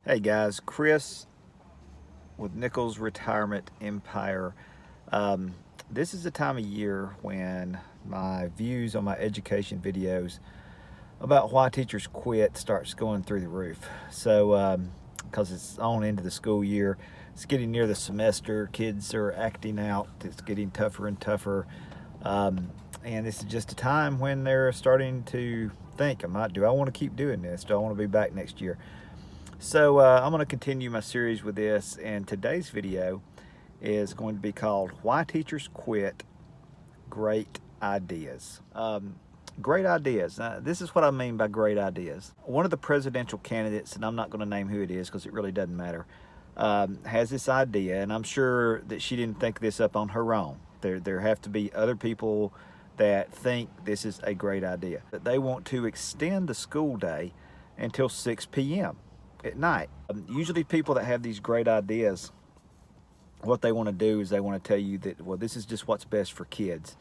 Hey guys, Chris with Nichols Retirement Empire. Um, this is the time of year when my views on my education videos about why teachers quit starts going through the roof. Because it's on into the school year, it's getting near the semester, kids are acting out, it's getting tougher and tougher. And this is just a time when they're starting to think, do I want to keep doing this? Do I want to be back next year? I'm going to continue my series with this, and today's video is going to be called Why Teachers Quit Great Ideas. Great ideas. This is what I mean by great ideas. One of the presidential candidates, and I'm not going to name who it is because it really doesn't matter, has this idea, and I'm sure that she didn't think this up on her own. There have to be other people that think this is a great idea. That they want to extend the school day until 6 p.m. at night. Usually people that have these great ideas, what they want to do is they want to tell you that, well, this is just what's best for kids.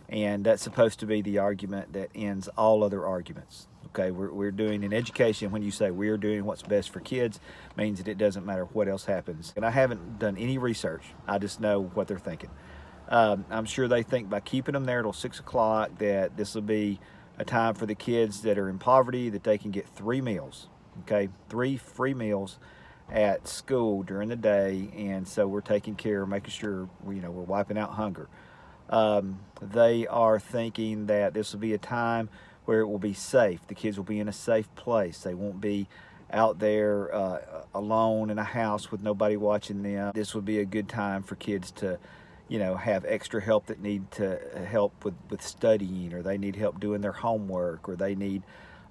And that's supposed to be the argument that ends all other arguments. Okay, we're doing in education, when you say we're doing what's best for kids, means that it doesn't matter what else happens. And I haven't done any research. I just know what they're thinking. I'm sure they think by keeping them there till 6 o'clock that this will be a time for the kids that are in poverty, that they can get 3 meals. Okay, 3 free meals at school during the day, and so we're taking care, making sure we're wiping out hunger. They are thinking that this will be a time where it will be safe. The kids will be in a safe place. They won't be out there alone in a house with nobody watching them. This would be a good time for kids to have extra help that need to help with studying, or they need help doing their homework, or they need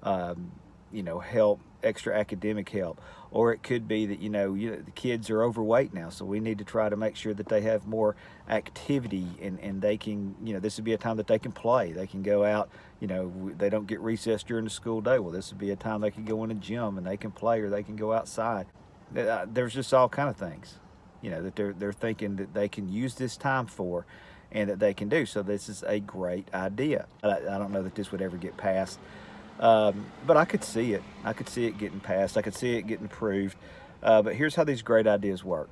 help, extra academic help. Or it could be that the kids are overweight now, so we need to try to make sure that they have more activity, and they can, this would be a time that they can play. They can go out, they don't get recess during the school day. Well, this would be a time they can go in a gym and they can play, or they can go outside. There's just all kind of things that they're thinking that they can use this time for, and that they can do. So this is a great idea. I don't know that this would ever get passed. But I could see it. I could see it getting passed. I could see it getting approved. But here's how these great ideas work.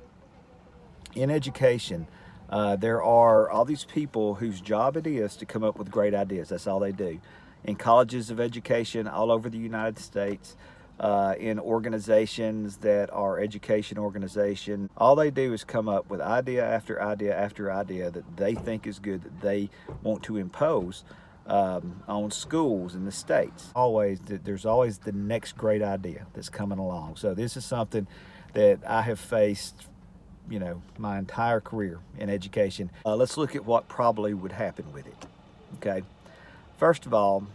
In education, there are all these people whose job it is to come up with great ideas. That's all they do. In colleges of education all over the United States, in organizations that are education organizations, all they do is come up with idea after idea after idea that they think is good, that they want to impose on schools in the states. There's always the next great idea that's coming along. So this is something that I have faced, my entire career in education. Let's look at what probably would happen with it. Okay, first of all,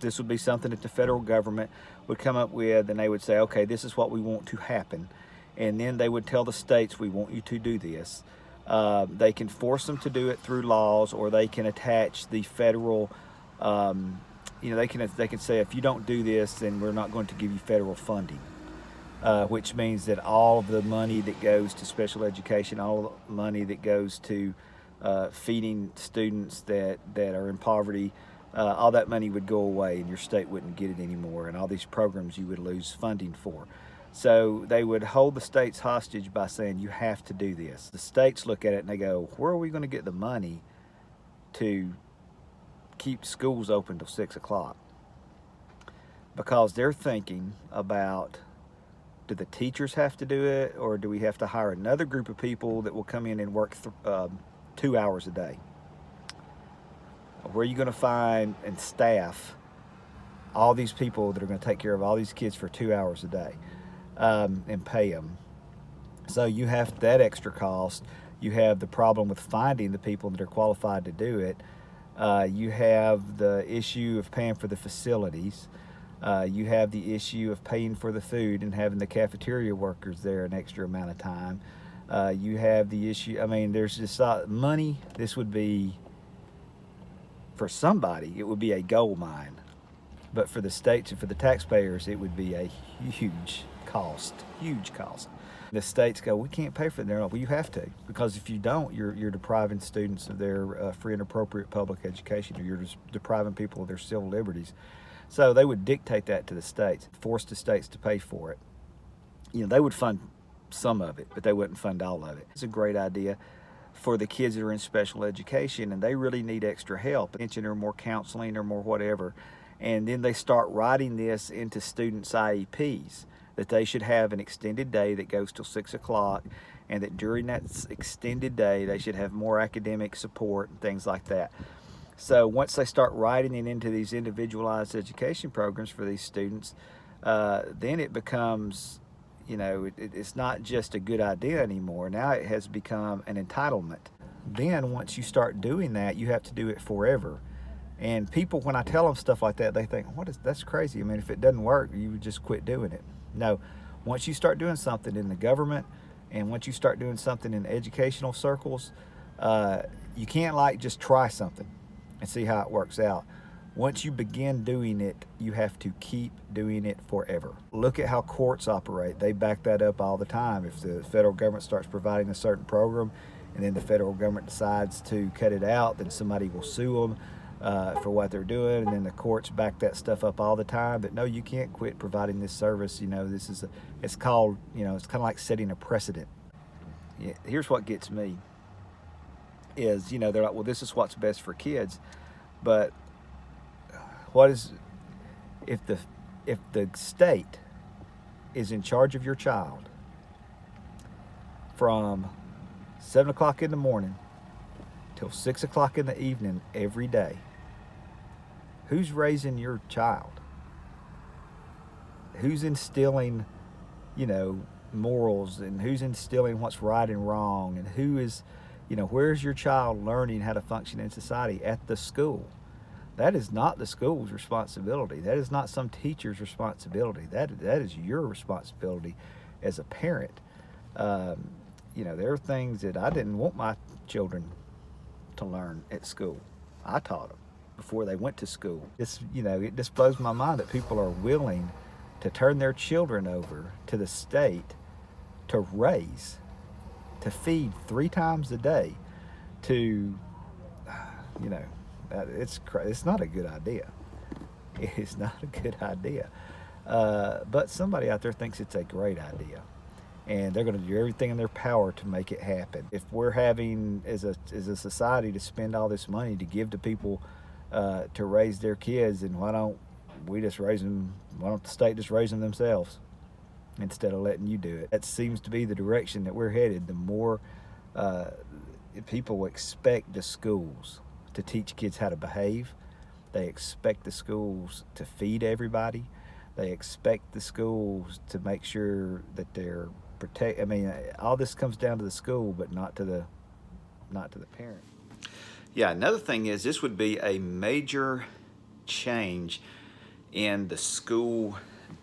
this would be something that the federal government would come up with, and they would say, okay, this is what we want to happen, and then they would tell the states, we want you to do this. They can force them to do it through laws, or they can attach the federal, they can say, if you don't do this, then we're not going to give you federal funding, which means that all of the money that goes to special education, all the money that goes to feeding students that are in poverty, all that money would go away, and your state wouldn't get it anymore, and all these programs you would lose funding for. So they would hold the states hostage by saying, you have to do this. The states look at it and they go, where are we going to get the money to keep schools open till 6 o'clock? Because they're thinking about, do the teachers have to do it, or do we have to hire another group of people that will come in and work 2 hours a day? Where are you going to find and staff all these people that are going to take care of all these kids for 2 hours a day? And pay them. So you have that extra cost. You have the problem with finding the people that are qualified to do it. You have the issue of paying for the facilities. You have the issue of paying for the food and having the cafeteria workers there an extra amount of time. You have the issue, there's just money. This would be, for somebody, it would be a gold mine. But for the states and for the taxpayers, it would be a huge cost. The states go, we can't pay for it. They're like, well, you have to, because if you don't, you're depriving students of their free and appropriate public education, or you're just depriving people of their civil liberties. So they would dictate that to the states, force the states to pay for it. they would fund some of it, but they wouldn't fund all of it. It's a great idea for the kids that are in special education and they really need extra help, attention or more counseling or more whatever. And then they start writing this into students' IEPs that they should have an extended day that goes till 6 o'clock, and that during that extended day they should have more academic support and things like that. So once they start writing it into these individualized education programs for these students, then it becomes, it's not just a good idea anymore. Now it has become an entitlement. Then once you start doing that, you have to do it forever. And people, when I tell them stuff like that, they think, that's crazy. I mean, if it doesn't work, you would just quit doing it. No, once you start doing something in the government and once you start doing something in educational circles, you can't just try something and see how it works out. Once you begin doing it, you have to keep doing it forever. Look at how courts operate. They back that up all the time. If the federal government starts providing a certain program and then the federal government decides to cut it out, then somebody will sue them for what they're doing, and then the courts back that stuff up all the time. But no, you can't quit providing this service. It's called, it's kind of like setting a precedent. Here's what gets me is, they're like, well, this is what's best for kids. But if the state is in charge of your child from 7 o'clock in the morning till 6 o'clock in the evening every day, who's raising your child? Who's instilling, morals, and who's instilling what's right and wrong, and where's your child learning how to function in society? At the school. That is not the school's responsibility. That is not some teacher's responsibility. That is your responsibility as a parent. There are things that I didn't want my children to learn at school. I taught them before they went to school. It just blows my mind that people are willing to turn their children over to the state to raise, to feed 3 times a day, it's not a good idea. It is not a good idea. But somebody out there thinks it's a great idea, and they're going to do everything in their power to make it happen. If we're having, as a society, to spend all this money to give to people to raise their kids, then why don't we just raise them? Why don't the state just raise them themselves instead of letting you do it? That seems to be the direction that we're headed. The more people expect the schools to teach kids how to behave, they expect the schools to feed everybody, they expect the schools to make sure that they're protect. I mean, all this comes down to the school, but not to the parent. Yeah, another thing is this would be a major change in the school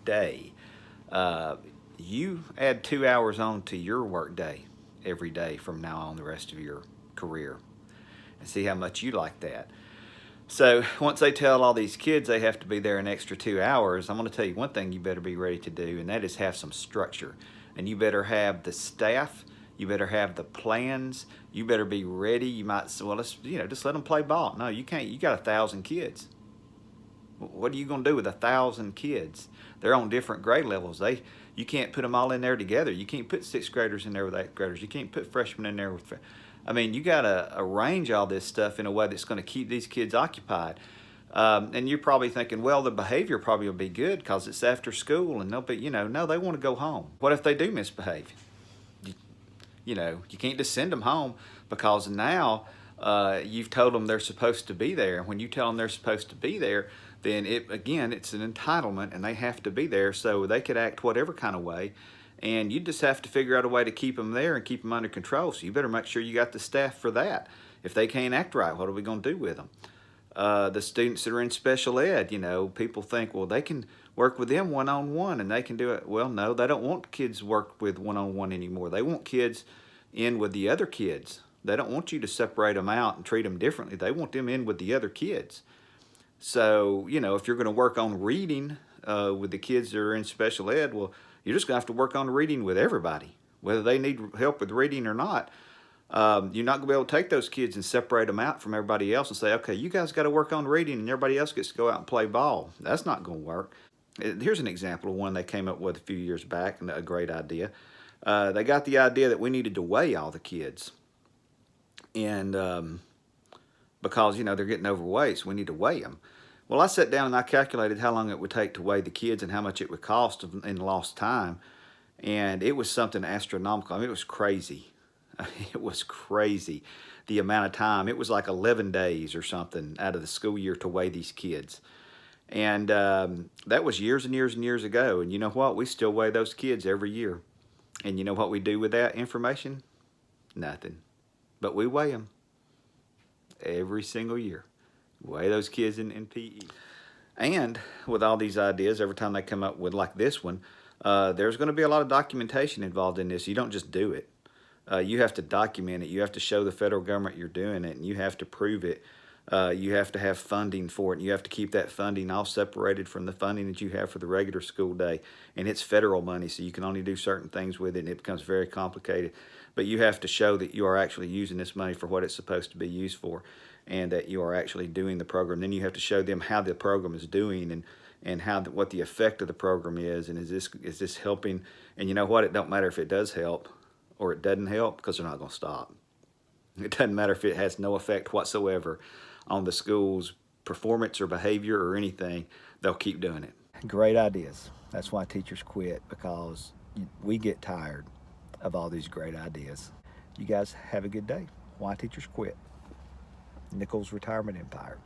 day. You add 2 hours on to your work day every day from now on the rest of your career, and see how much you like that. So once they tell all these kids they have to be there an extra 2 hours, I'm going to tell you one thing you better be ready to do, and that is have some structure. And you better have the staff, you better have the plans, you better be ready. You might say, well, just let them play ball. No, you can't. You got 1,000 kids. What are you going to do with 1,000 kids? They're on different grade levels. You can't put them all in there together. You can't put 6th graders in there with 8th graders. You can't put freshmen in there with. You got to arrange all this stuff in a way that's going to keep these kids occupied. And you're probably thinking, well, the behavior probably will be good because it's after school, and no, they want to go home. What if they do misbehave? You can't just send them home because now you've told them they're supposed to be there. When you tell them they're supposed to be there, then it's an entitlement, and they have to be there, so they could act whatever kind of way. And you just have to figure out a way to keep them there and keep them under control. So you better make sure you got the staff for that. If they can't act right, what are we going to do with them? The students that are in special ed, people think, well, they can work with them one-on-one and they can do it. Well, no, they don't want kids work with one-on-one anymore. They want kids in with the other kids. They don't want you to separate them out and treat them differently. They want them in with the other kids. So, if you're going to work on reading with the kids that are in special ed, well, you're just going to have to work on reading with everybody, whether they need help with reading or not. You're not going to be able to take those kids and separate them out from everybody else and say, okay, you guys got to work on reading and everybody else gets to go out and play ball. That's not going to work. Here's an example of one they came up with a few years back, and a great idea. They got the idea that we needed to weigh all the kids, and because they're getting overweight, so we need to weigh them. Well, I sat down and I calculated how long it would take to weigh the kids and how much it would cost in lost time, and it was something astronomical. I mean, it was crazy. It was crazy the amount of time. It was like 11 days or something out of the school year to weigh these kids. And that was years and years and years ago. And you know what? We still weigh those kids every year. And you know what we do with that information? Nothing. But we weigh them every single year. Weigh those kids in PE. And with all these ideas, every time they come up with like this one, there's going to be a lot of documentation involved in this. You don't just do it. You have to document it. You have to show the federal government you're doing it, and you have to prove it. You have to have funding for it, and you have to keep that funding all separated from the funding that you have for the regular school day. And it's federal money, so you can only do certain things with it, and it becomes very complicated. But you have to show that you are actually using this money for what it's supposed to be used for, and that you are actually doing the program. Then you have to show them how the program is doing, and what the effect of the program is, and is this helping? And you know what? It don't matter if it does help or it doesn't help, because they're not going to stop. It doesn't matter if it has no effect whatsoever on the school's performance or behavior or anything, they'll keep doing it. Great ideas. That's why teachers quit, because we get tired of all these great ideas. You guys have a good day. Why teachers quit. Nichols Retirement Empire.